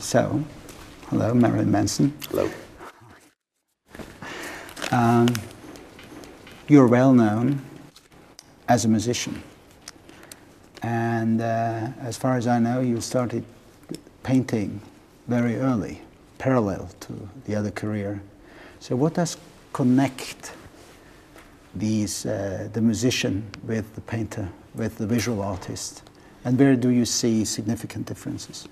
So, hello, Marilyn Manson. Hello. You're well known as a musician, and as far as I know, you started painting very early, parallel to the other career. So what does connect the musician with the painter, with the visual artist, and where do you see significant differences?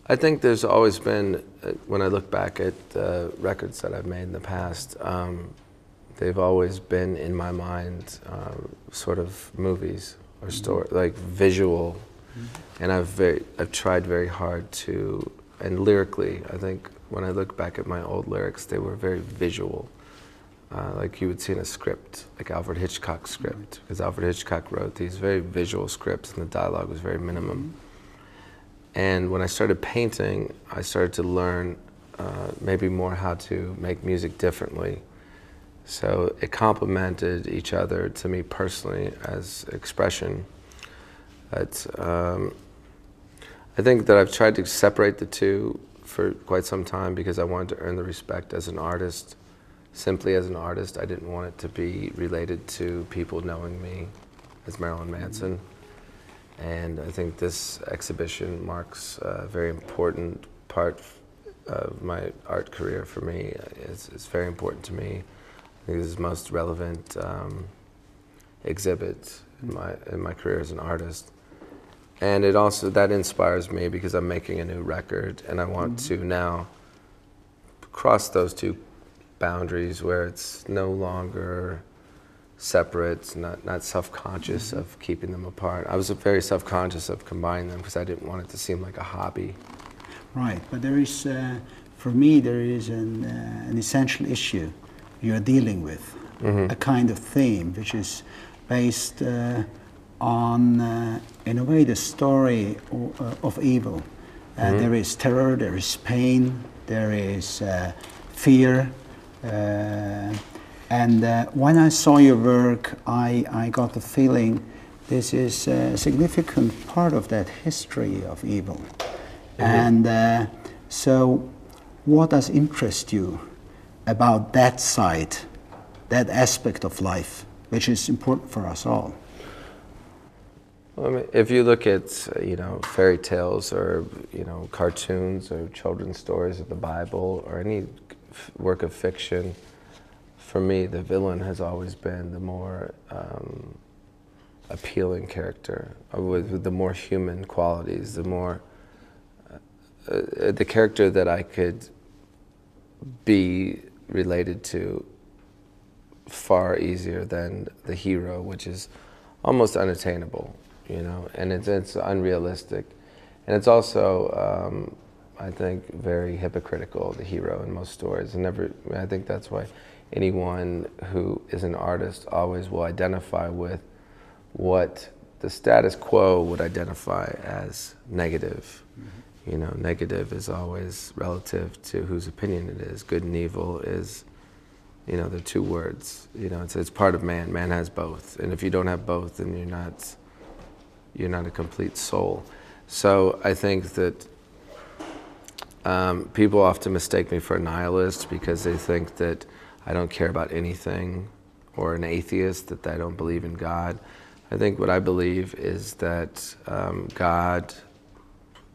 I think there's always been, when I look back at the records that I've made in the past, they've always been in my mind sort of movies or story, like visual. And I've tried very hard to, and lyrically, I think when I look back at my old lyrics, they were very visual. Like you would see in a script, like Alfred Hitchcock's script, because Alfred Hitchcock wrote these very visual scripts and the dialogue was very minimum. And when I started painting, I started to learn maybe more how to make music differently. So it complemented each other to me personally as expression. But I think that I've tried to separate the two for quite some time because I wanted to earn the respect as an artist. Simply as an artist, I didn't want it to be related to people knowing me as Marilyn Manson. And I think this exhibition marks a very important part of my art career for me. It's very important to me. I think this is the most relevant exhibit in my career as an artist. And it also, that inspires me because I'm making a new record and I want to now cross those two boundaries where it's no longer separate, not self-conscious of keeping them apart. I was very self-conscious of combining them because I didn't want it to seem like a hobby. Right, but there is, for me, there is an essential issue you're dealing with, a kind of theme which is based on, in a way, the story of evil. There is terror, there is pain, there is fear. And when I saw your work, I got the feeling this is a significant part of that history of evil. And so what does interest you about that side, that aspect of life, which is important for us all? Well, I mean, if you look at, fairy tales or, cartoons or children's stories of the Bible or any work of fiction, for me, the villain has always been the more appealing character, with the more human qualities, the more, the character that I could be related to far easier than the hero, which is almost unattainable, and it's unrealistic. And it's also, I think, very hypocritical, the hero in most stories. And I think that's why anyone who is an artist always will identify with what the status quo would identify as negative. Negative is always relative to whose opinion it is. Good and evil is, the two words. It's part of man. Man has both, and if you don't have both, then you're not a complete soul. So I think that people often mistake me for a nihilist because they think that I don't care about anything, or an atheist, that I don't believe in God. I think what I believe is that God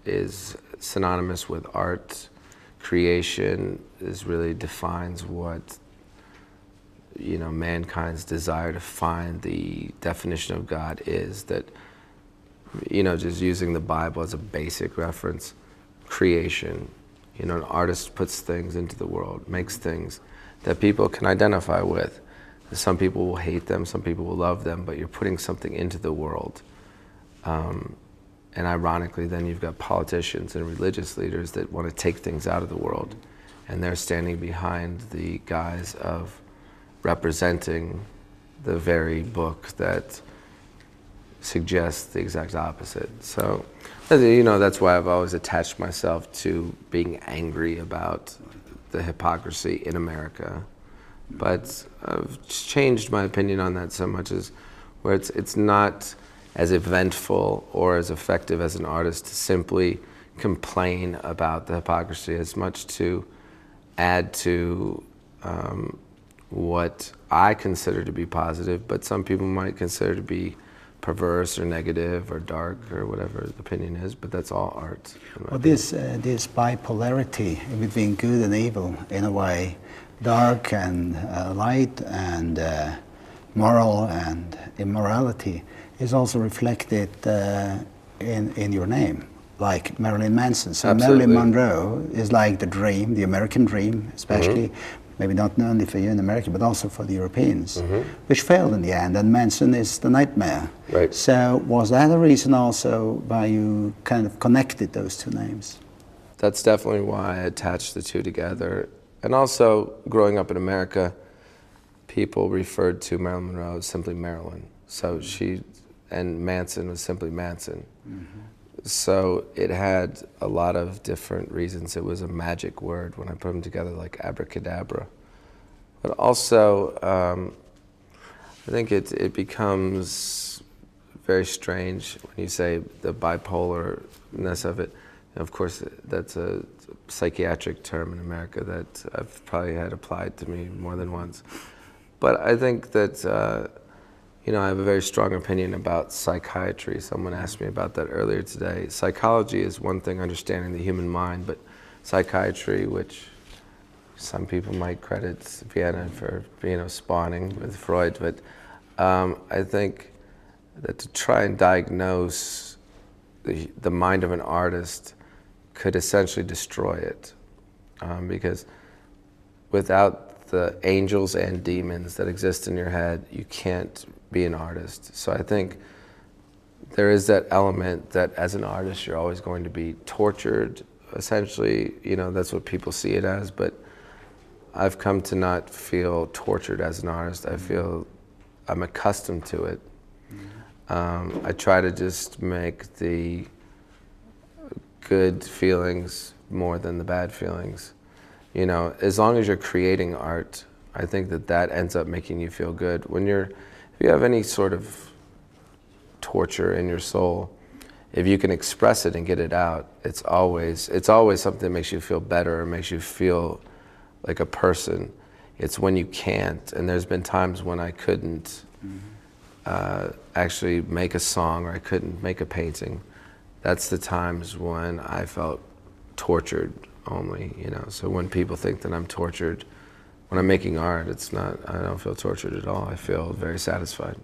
is synonymous with art. Creation really defines what mankind's desire to find the definition of God is. That just using the Bible as a basic reference, creation. An artist puts things into the world, makes things that people can identify with. Some people will hate them, some people will love them, but you're putting something into the world. And ironically, then you've got politicians and religious leaders that want to take things out of the world, and they're standing behind the guise of representing the very book that suggests the exact opposite. So, that's why I've always attached myself to being angry about the hypocrisy in America. But I've changed my opinion on that so much as where it's not as eventful or as effective as an artist to simply complain about the hypocrisy as much to add to what I consider to be positive, but some people might consider to be perverse or negative or dark or whatever the opinion is, but that's all art. Well, this bipolarity between good and evil, in a way, dark and light and moral and immorality, is also reflected in your name, like Marilyn Manson. So Absolutely. Marilyn Monroe is like the dream, the American dream, especially, maybe not only for you in America, but also for the Europeans, which failed in the end, and Manson is the nightmare. Right. So was that a reason also why you kind of connected those two names? That's definitely why I attached the two together. And also, growing up in America, people referred to Marilyn Monroe as simply Marilyn. So and Manson was simply Manson. So it had a lot of different reasons. It was a magic word when I put them together, like abracadabra. But also, I think it becomes very strange when you say the bipolarness of it. And of course, that's a psychiatric term in America that I've probably had applied to me more than once. But I think that you know, I have a very strong opinion about psychiatry. Someone asked me about that earlier today. Psychology is one thing, understanding the human mind, but psychiatry, which some people might credit Vienna for, you know, spawning with Freud, but I think that to try and diagnose the mind of an artist could essentially destroy it, because without the angels and demons that exist in your head, you can't be an artist. So I think there is that element that as an artist you're always going to be tortured, essentially, you know, that's what people see it as, but I've come to not feel tortured as an artist. I feel I'm accustomed to it. I try to just make the good feelings more than the bad feelings. You know, as long as you're creating art, I think that ends up making you feel good. If you have any sort of torture in your soul, if you can express it and get it out, it's always something that makes you feel better or makes you feel like a person. It's when you can't, and there's been times when I couldn't actually make a song or I couldn't make a painting. That's the times when I felt tortured only, you know. So when people think that I'm tortured, when I'm making art, I don't feel tortured at all. I feel very satisfied.